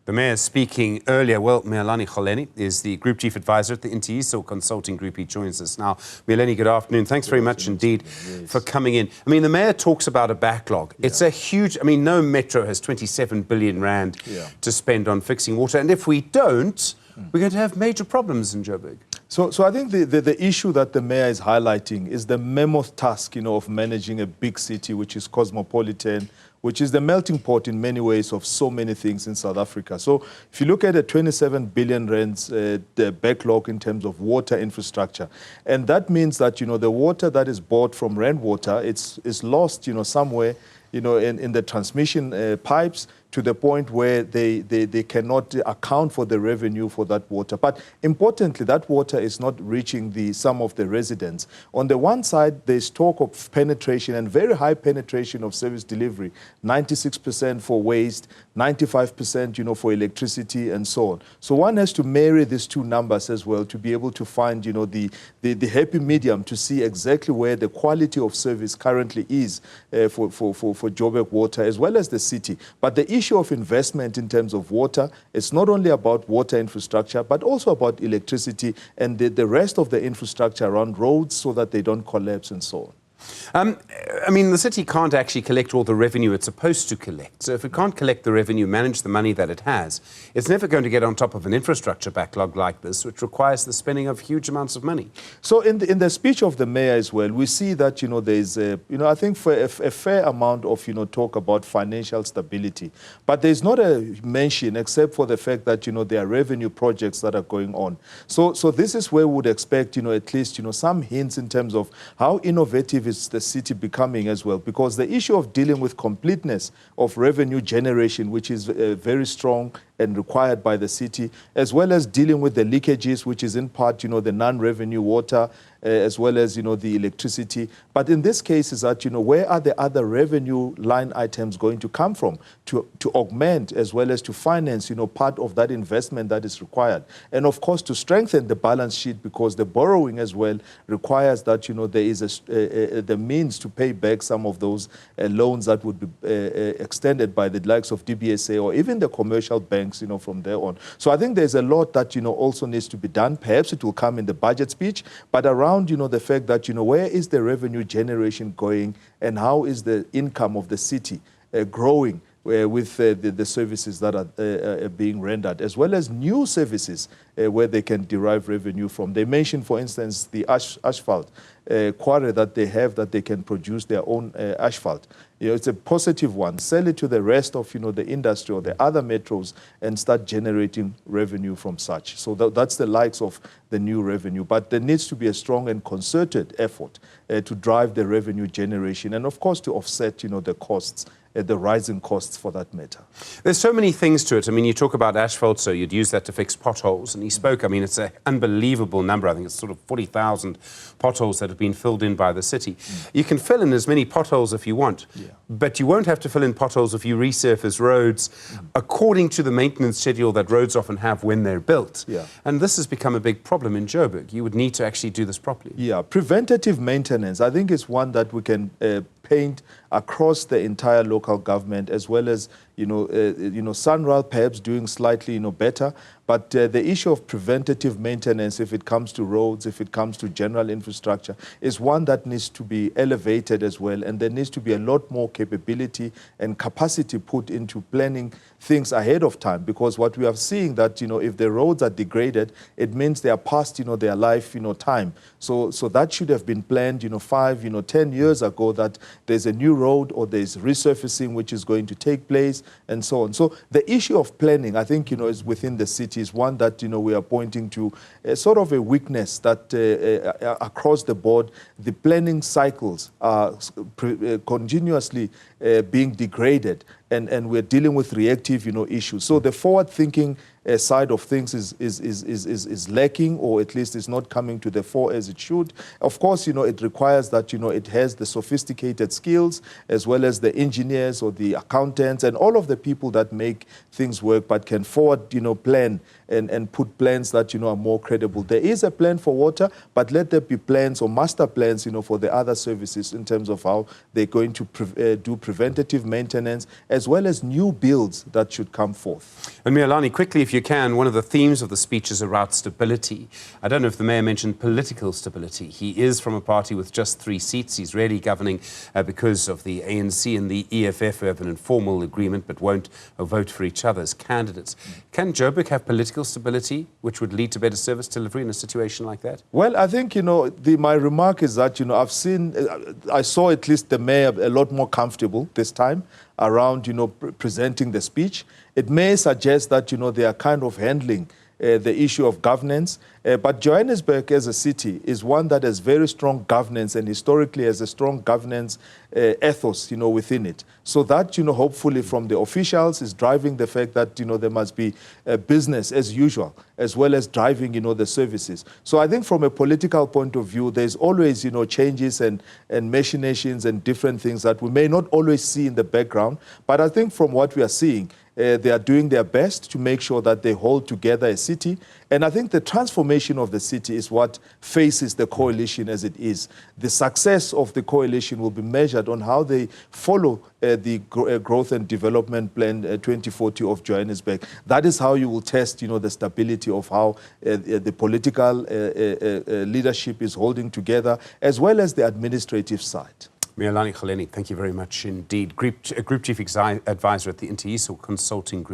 The Mayor speaking earlier. Well, Miyelani is the Group Chief Advisor at the Ntiyiso Consulting Group. He joins us now. Miyelani, good afternoon. Thanks very much indeed for coming in. I mean, the Mayor talks about a backlog. It's a huge... I mean, no metro has 27 billion rand to spend on fixing water. And if we don't, we're going to have major problems in Joburg. So I think the issue that the Mayor is highlighting is the mammoth task, of managing a big city which is cosmopolitan, which is the melting pot in many ways of so many things in South Africa. So if you look at the 27 billion rands the backlog in terms of water infrastructure, and that means that, the water that is bought from rainwater, it's lost, somewhere, in the transmission pipes, to the point where they cannot account for the revenue for that water. But importantly, that water is not reaching some of the residents. On the one side, there's talk of penetration and very high penetration of service delivery, 96% for waste, 95%, for electricity and so on. So one has to marry these two numbers as well to be able to find, the happy medium to see exactly where the quality of service currently is for Joburg Water as well as the city. But the issue of investment in terms of water, it's not only about water infrastructure, but also about electricity and the rest of the infrastructure around roads so that they don't collapse and so on. I mean, the city can't actually collect all the revenue it's supposed to collect. So if it can't collect the revenue, manage the money that it has, it's never going to get on top of an infrastructure backlog like this, which requires the spending of huge amounts of money. So in the speech of the Mayor as well, we see that, there's, I think for a fair amount of, talk about financial stability. But there's not a mention except for the fact that, there are revenue projects that are going on. So this is where we would expect, at least, some hints in terms of how innovative is the city becoming as well, because the issue of dealing with completeness of revenue generation, which is very strong and required by the city, as well as dealing with the leakages, which is in part, the non-revenue water, as well as, the electricity. But in this case is that, where are the other revenue line items going to come from to augment as well as to finance, part of that investment that is required. And of course, to strengthen the balance sheet, because the borrowing as well requires that, there is the means to pay back some of those loans that would be extended by the likes of DBSA or even the commercial banks, from there on. So I think there's a lot that, also needs to be done. Perhaps it will come in the budget speech, but around, the fact that, where is the revenue generation going and how is the income of the city growing with the services that are being rendered, as well as new services where they can derive revenue from. They mentioned, for instance, the asphalt quarry that they have, that they can produce their own asphalt. It's a positive one. Sell it to the rest of, the industry or the other metros and start generating revenue from such. So that's the likes of the new revenue. But there needs to be a strong and concerted effort to drive the revenue generation and, of course, to offset, the costs, the rising costs for that matter. There's so many things to it. I mean, you talk about asphalt, so you'd use that to fix potholes. And he spoke, I mean, it's an unbelievable number. I think it's sort of 40,000 potholes that have been filled in by the city. You can fill in as many potholes if you want, but you won't have to fill in potholes if you resurface roads according to the maintenance schedule that roads often have when they're built. And this has become a big problem in Joburg. You would need to actually do this properly. Preventative maintenance, I think, is one that we can paint across the entire local government, as well as, Sunral perhaps doing slightly, better. But the issue of preventative maintenance, if it comes to roads, if it comes to general infrastructure, is one that needs to be elevated as well. And there needs to be a lot more capability and capacity put into planning things ahead of time. Because what we are seeing that, if the roads are degraded, it means they are past, their life, time. So that should have been planned, 5, 10 years ago, that there's a new road or there's resurfacing which is going to take place and so on. So the issue of planning, I think, is within the city is one that, we are pointing to sort of a weakness that across the board, the planning cycles are continuously being degraded. And we're dealing with reactive, issues. So the forward-thinking side of things is lacking, or at least is not coming to the fore as it should. Of course, it requires that, it has the sophisticated skills as well as the engineers or the accountants and all of the people that make things work, but can forward, plan and put plans that, are more credible. There is a plan for water, but let there be plans or master plans, for the other services in terms of how they're going to do preventative maintenance, as well as new builds that should come forth. And Miyelani, quickly, if you can, one of the themes of the speech is around stability. I don't know if the mayor mentioned political stability. He is from a party with just 3 seats. He's really governing because of the ANC and the EFF, who have an informal agreement but won't vote for each other's candidates. Can Joburg have political stability, which would lead to better service delivery in a situation like that? Well, I think, my remark is that, I saw at least the mayor a lot more comfortable this time around, presenting the speech. It may suggest that, they are kind of handling the issue of governance. But Johannesburg as a city is one that has very strong governance and historically has a strong governance ethos, within it. So that, hopefully from the officials is driving the fact that, there must be business as usual, as well as driving, the services. So I think from a political point of view, there's always, changes and machinations and different things that we may not always see in the background. But I think from what we are seeing, they are doing their best to make sure that they hold together a city. And I think the transformation of the city is what faces the coalition as it is. The success of the coalition will be measured on how they follow the Growth and Development Plan 2040 of Johannesburg. That is how you will test, the stability of how the political leadership is holding together, as well as the administrative side. Miyelani, thank you very much indeed. Group Chief Advisor at the Ntiyiso Consulting Group.